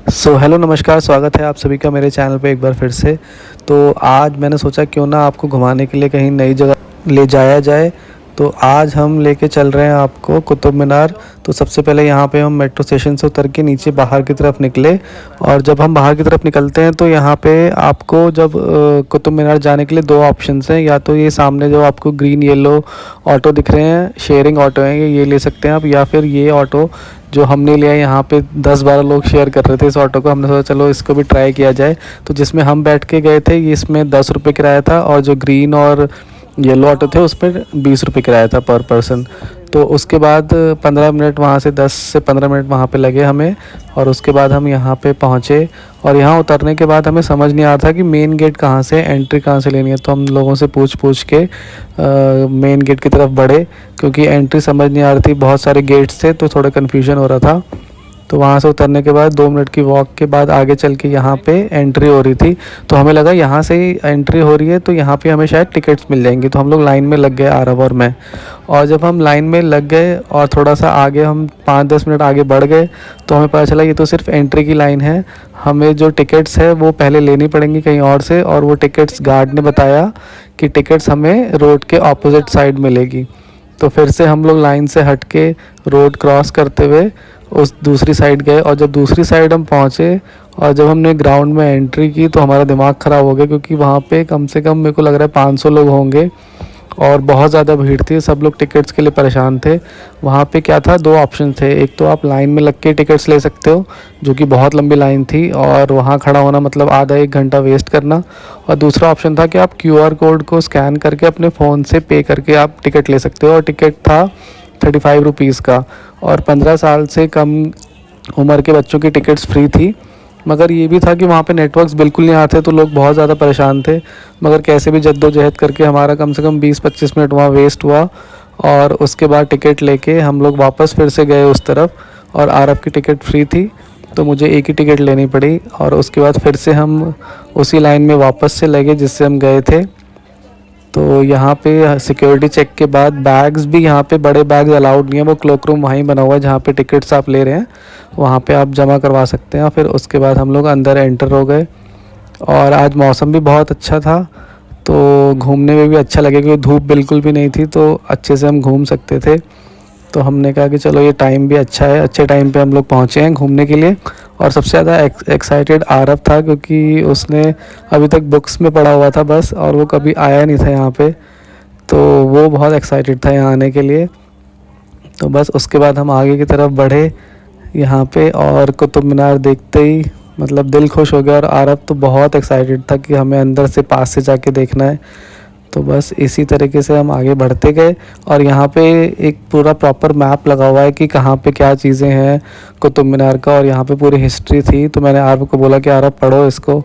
Hello नमस्कार, स्वागत है आप सभी का मेरे चैनल पे एक बार फिर से। तो आज मैंने सोचा क्यों ना आपको घुमाने के लिए कहीं नई जगह ले जाया जाए। तो आज हम लेके चल रहे हैं आपको कुतुब मीनार। तो सबसे पहले यहाँ पे हम मेट्रो स्टेशन से उतर के नीचे बाहर की तरफ निकले। और जब हम बाहर की तरफ निकलते हैं तो यहाँ पे आपको जब कुतुब मीनार जाने के लिए दो ऑप्शंस हैं। या तो ये सामने जो आपको ग्रीन येलो ऑटो दिख रहे हैं, शेयरिंग ऑटो हैं, ये ले सकते हैं आप। या फिर ये ऑटो जो हमने लिया, यहाँ पे 10-12 लोग शेयर कर रहे थे इस ऑटो को। हमने सोचा चलो इसको भी ट्राई किया जाए। तो जिसमें हम बैठ के गए थे ये इसमें 10 रुपये किराया था, और जो ग्रीन और येलो ऑटो थे उस पर 20 रुपये किराया था पर पर्सन। तो उसके बाद 15 मिनट वहाँ से 10 से 15 मिनट वहाँ पे लगे हमें। और उसके बाद हम यहाँ पे पहुँचे। और यहाँ उतरने के बाद हमें समझ नहीं आ रहा था कि मेन गेट कहाँ से, एंट्री कहाँ से लेनी है। तो हम लोगों से पूछ के मेन गेट की तरफ बढ़े, क्योंकि एंट्री समझ नहीं आ रही थी, बहुत सारे गेट्स थे तो थोड़ा कन्फ्यूजन हो रहा था। तो वहाँ से उतरने के बाद 2 मिनट की वॉक के बाद आगे चल के यहाँ पे एंट्री हो रही थी। तो हमें लगा यहाँ से ही एंट्री हो रही है तो यहाँ पे हमें शायद टिकट्स मिल जाएंगी। तो हम लोग लाइन में लग गए, आरव और मैं। और जब हम लाइन में लग गए और थोड़ा सा आगे हम 5-10 मिनट आगे बढ़ गए तो हमें पता चला ये तो सिर्फ एंट्री की लाइन है। हमें जो टिकट्स है वो पहले लेनी पड़ेंगी कहीं और से। और वो टिकट्स गार्ड ने बताया कि टिकट्स हमें रोड के ऑपोजिट साइड मिलेगी। तो फिर से हम लोग लाइन से हट के रोड क्रॉस करते हुए उस दूसरी साइड गए। और जब दूसरी साइड हम पहुँचे और जब हमने ग्राउंड में एंट्री की तो हमारा दिमाग ख़राब हो गया, क्योंकि वहाँ पे कम से कम मेरे को लग रहा है 500 लोग होंगे और बहुत ज़्यादा भीड़ थी। सब लोग टिकट्स के लिए परेशान थे। वहाँ पे क्या था, दो ऑप्शन थे। एक तो आप लाइन में लग के टिकट्स ले सकते हो, जो कि बहुत लंबी लाइन थी और वहाँ खड़ा होना मतलब आधा 1 घंटा वेस्ट करना। और दूसरा ऑप्शन था कि आप QR कोड को स्कैन करके अपने फ़ोन से पे करके आप टिकट ले सकते हो। और टिकट था 35 रुपीज़ का। और 15 साल से कम उम्र के बच्चों की टिकट्स फ्री थी। मगर ये भी था कि वहाँ पे नेटवर्क्स बिल्कुल नहीं आते तो लोग बहुत ज़्यादा परेशान थे। मगर कैसे भी जद्दोजहद करके हमारा कम से कम 20-25 मिनट वहाँ वेस्ट हुआ। और उसके बाद टिकट लेके हम लोग वापस फिर से गए उस तरफ। और आरव की टिकट फ्री थी तो मुझे एक ही टिकट लेनी पड़ी। और उसके बाद फिर से हम उसी लाइन में वापस से लगे जिससे हम गए थे। तो यहाँ पे सिक्योरिटी चेक के बाद बैग्स भी, यहाँ पे बड़े बैग्स अलाउड नहीं है। वो क्लोक रूम वहीं बना हुआ है जहाँ पे टिकट्स आप ले रहे हैं, वहाँ पे आप जमा करवा सकते हैं। फिर उसके बाद हम लोग अंदर एंटर हो गए। और आज मौसम भी बहुत अच्छा था तो घूमने में भी अच्छा लगे, क्योंकि धूप बिल्कुल भी नहीं थी तो अच्छे से हम घूम सकते थे। तो हमने कहा कि चलो ये टाइम भी अच्छा है, अच्छे टाइम पे हम लोग पहुँचे हैं घूमने के लिए। और सबसे ज़्यादा एक्साइटेड आरव था, क्योंकि उसने अभी तक बुक्स में पढ़ा हुआ था बस, और वो कभी आया नहीं था यहाँ पे। तो वो बहुत एक्साइटेड था यहाँ आने के लिए। तो बस उसके बाद हम आगे की तरफ बढ़े यहाँ पे, और कुतुब मीनार देखते ही मतलब दिल खुश हो गया। और आरव तो बहुत एक्साइटेड था कि हमें अंदर से पास से जाके देखना है। तो बस इसी तरीके से हम आगे बढ़ते गए। और यहाँ पे एक पूरा प्रॉपर मैप लगा हुआ है कि कहाँ पे क्या चीज़ें हैं कुतुब मीनार का, और यहाँ पे पूरी हिस्ट्री थी। तो मैंने आरव को बोला कि आरव पढ़ो इसको।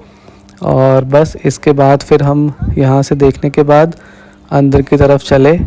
और बस इसके बाद फिर हम यहाँ से देखने के बाद अंदर की तरफ चले।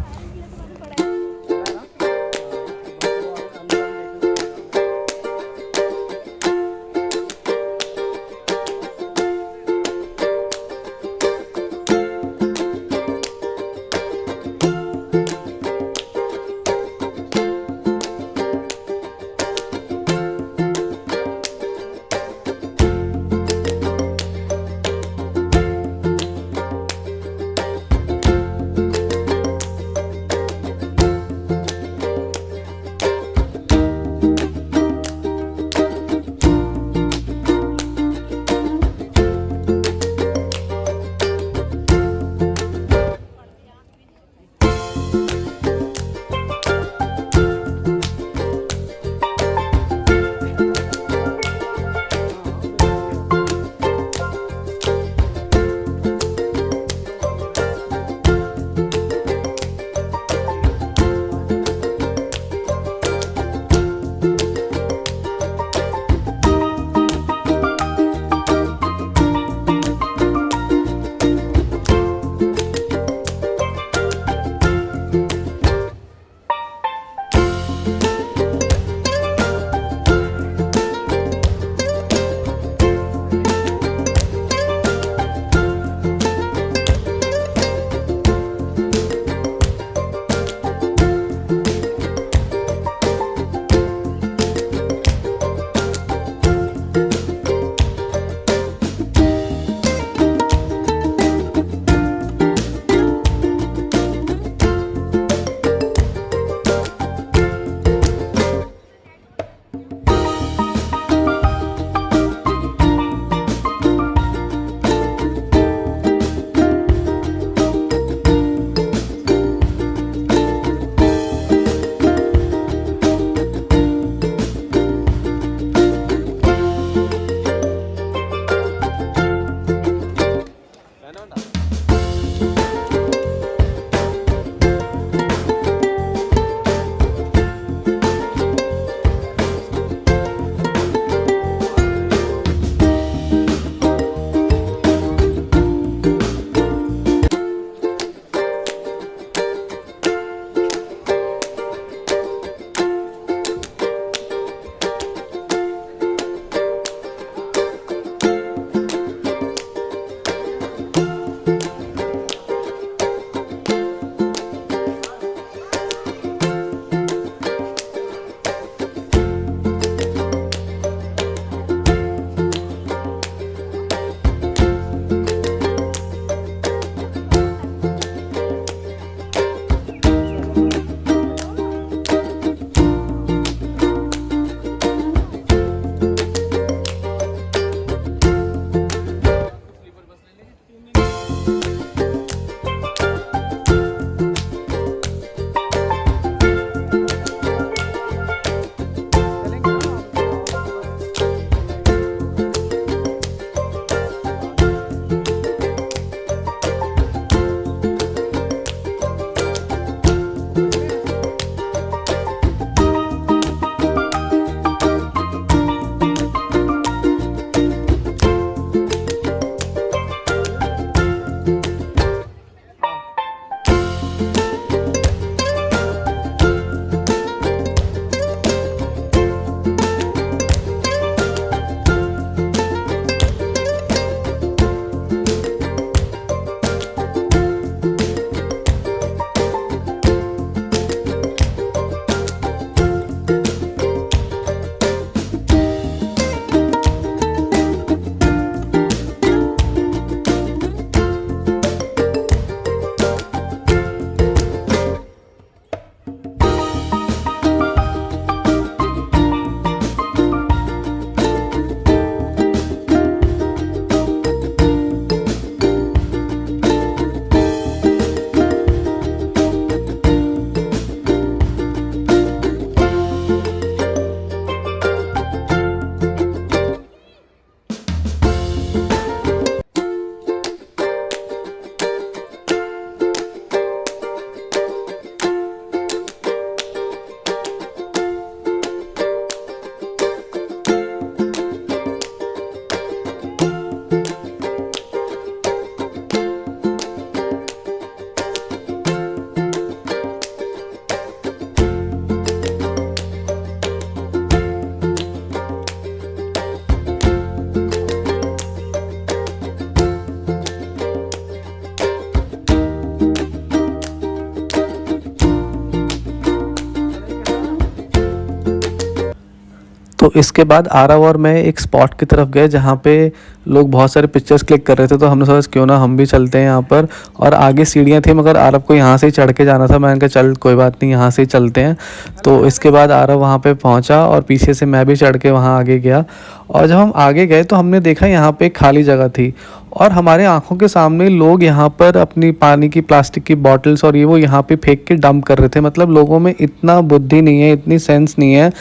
तो इसके बाद आरव और मैं एक स्पॉट की तरफ गए जहाँ पे लोग बहुत सारे पिक्चर्स क्लिक कर रहे थे, तो हमने सोचा क्यों ना हम भी चलते हैं यहाँ पर। और आगे सीढ़ियाँ थी मगर आरव को यहाँ से ही चढ़ के जाना था, मैंने कहा चल कोई बात नहीं यहाँ से ही चलते हैं। तो इसके बाद आरव वहाँ पे पहुँचा और पीछे से मैं भी चढ़ के वहाँ आगे गया। और जब हम आगे गए तो हमने देखा यहाँ पे एक खाली जगह थी और हमारे आंखों के सामने लोग यहाँ पर अपनी पानी की प्लास्टिक की बॉटल्स और ये वो यहाँ पे फेंक के डंप कर रहे थे। मतलब लोगों में इतना बुद्धि नहीं है, इतनी सेंस नहीं है,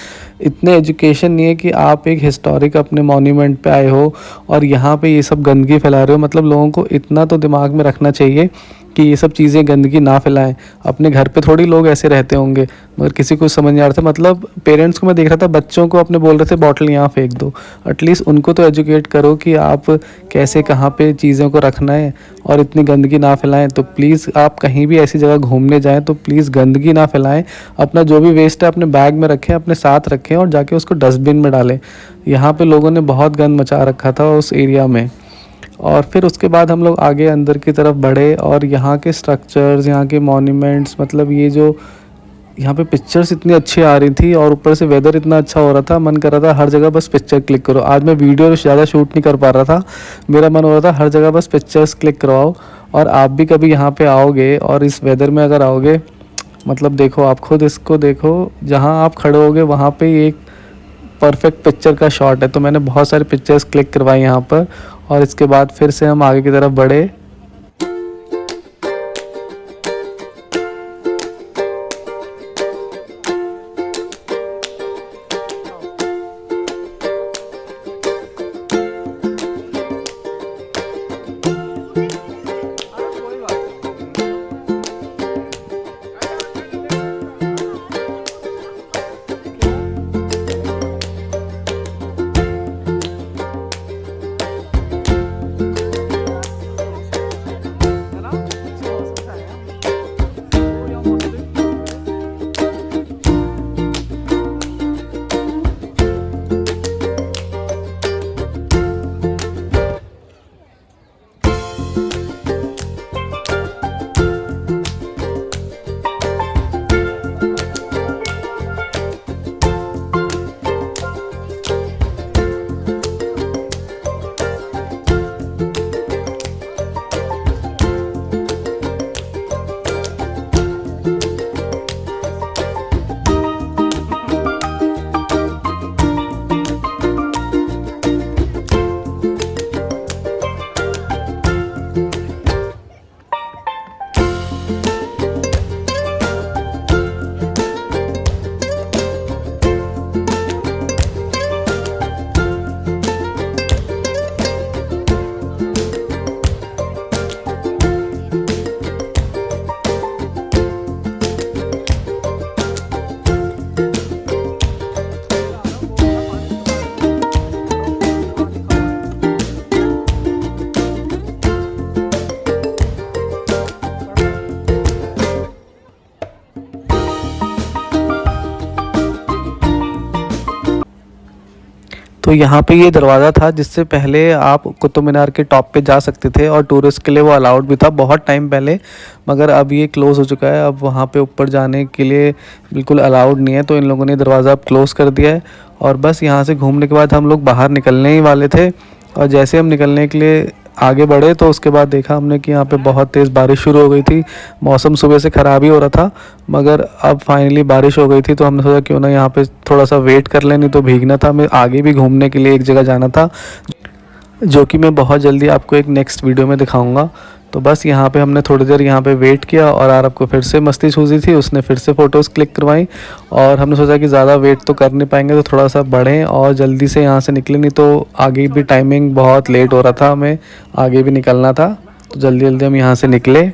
इतने एजुकेशन नहीं है कि आप एक हिस्टोरिक अपने मॉन्यूमेंट पे आए हो और यहाँ पे ये सब गंदगी फैला रहे हो। मतलब लोगों को इतना तो दिमाग में रखना चाहिए कि ये सब चीज़ें गंदगी ना फैलाएं। अपने घर पे थोड़ी लोग ऐसे रहते होंगे, मगर किसी को समझ नहीं आ रहा था। मतलब पेरेंट्स को मैं देख रहा था, बच्चों को अपने बोल रहे थे बॉटल यहाँ फेंक दो। एटलीस्ट उनको तो एजुकेट करो कि आप कैसे कहाँ पे चीज़ों को रखना है और इतनी गंदगी ना फैलाएं। तो प्लीज़ आप कहीं भी ऐसी जगह घूमने जाएँ तो प्लीज़ गंदगी ना फैलाएं। अपना जो भी वेस्ट है अपने बैग में रखें, अपने साथ रखें और जाके उसको डस्टबिन में डालें। यहाँ पे लोगों ने बहुत गंद मचा रखा था उस एरिया में। और फिर उसके बाद हम लोग आगे अंदर की तरफ बढ़े और यहाँ के स्ट्रक्चर्स, यहाँ के मॉन्यूमेंट्स, मतलब ये जो यहाँ पे पिक्चर्स इतनी अच्छी आ रही थी और ऊपर से वेदर इतना अच्छा हो रहा था, मन कर रहा था हर जगह बस पिक्चर क्लिक करो। आज मैं वीडियो ज़्यादा शूट नहीं कर पा रहा था, मेरा मन हो रहा था हर जगह बस पिक्चर्स क्लिक करवाओ। और आप भी कभी यहाँ पे आओगे और इस वेदर में अगर आओगे, मतलब देखो आप खुद इसको देखो, जहाँ आप खड़े होगे वहाँ पे एक परफेक्ट पिक्चर का शॉट है। तो मैंने बहुत सारे पिक्चर्स क्लिक करवाई यहाँ पर और इसके बाद फिर से हम आगे की तरफ बढ़े। तो यहाँ पे ये दरवाज़ा था जिससे पहले आप कुतुब मीनार के टॉप पे जा सकते थे और टूरिस्ट के लिए वो अलाउड भी था बहुत टाइम पहले, मगर अब ये क्लोज़ हो चुका है। अब वहाँ पे ऊपर जाने के लिए बिल्कुल अलाउड नहीं है, तो इन लोगों ने दरवाज़ा अब क्लोज़ कर दिया है। और बस यहाँ से घूमने के बाद हम लोग बाहर निकलने ही वाले थे और जैसे हम निकलने के लिए आगे बढ़े तो उसके बाद देखा हमने कि यहाँ पे बहुत तेज़ बारिश शुरू हो गई थी। मौसम सुबह से ख़राब ही हो रहा था मगर अब फाइनली बारिश हो गई थी, तो हमने सोचा क्यों ना यहाँ पे थोड़ा सा वेट कर लें, नहीं तो भीगना था। हमें आगे भी घूमने के लिए एक जगह जाना था जो कि मैं बहुत जल्दी आपको एक नेक्स्ट वीडियो में दिखाऊंगा। तो बस यहाँ पे हमने थोड़ी देर यहाँ पे वेट किया और आरव को फिर से मस्ती सूझी थी, उसने फिर से फ़ोटोज़ क्लिक करवाई और हमने सोचा कि ज़्यादा वेट तो कर नहीं पाएंगे, तो थोड़ा सा बढ़ें और जल्दी से यहाँ से निकलें, नहीं तो आगे भी टाइमिंग बहुत लेट हो रहा था, हमें आगे भी निकलना था। तो जल्दी जल्दी हम यहाँ से निकले।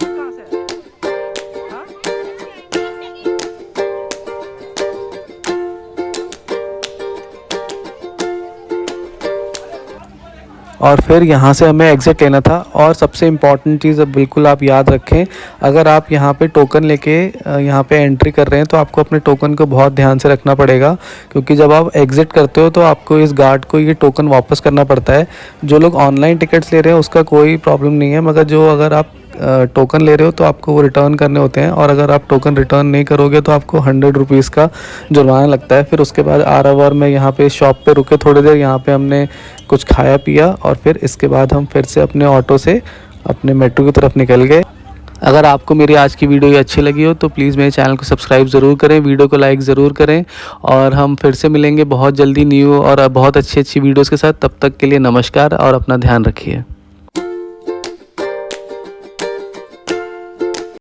और फिर यहाँ से हमें एग्ज़िट लेना था। और सबसे इम्पॉर्टेंट चीज़ अब बिल्कुल आप याद रखें, अगर आप यहाँ पे टोकन लेके यहाँ पे एंट्री कर रहे हैं तो आपको अपने टोकन को बहुत ध्यान से रखना पड़ेगा, क्योंकि जब आप एग्ज़िट करते हो तो आपको इस गार्ड को ये टोकन वापस करना पड़ता है। जो लोग ऑनलाइन टिकट्स ले रहे हैं उसका कोई प्रॉब्लम नहीं है, मगर जो अगर आप टोकन ले रहे हो तो आपको वो रिटर्न करने होते हैं, और अगर आप टोकन रिटर्न नहीं करोगे तो आपको 100 रुपीज़ का जुर्माना लगता है। फिर उसके बाद आरावर में यहाँ पे शॉप पे रुके थोड़ी देर, यहाँ पे हमने कुछ खाया पिया और फिर इसके बाद हम फिर से अपने ऑटो से अपने मेट्रो की तरफ निकल गए। अगर आपको मेरी आज की वीडियो अच्छी लगी हो तो प्लीज़ मेरे चैनल को सब्सक्राइब ज़रूर करें, वीडियो को लाइक ज़रूर करें, और हम फिर से मिलेंगे बहुत जल्दी न्यू और बहुत अच्छी वीडियोज़ के साथ। तब तक के लिए नमस्कार और अपना ध्यान रखिए।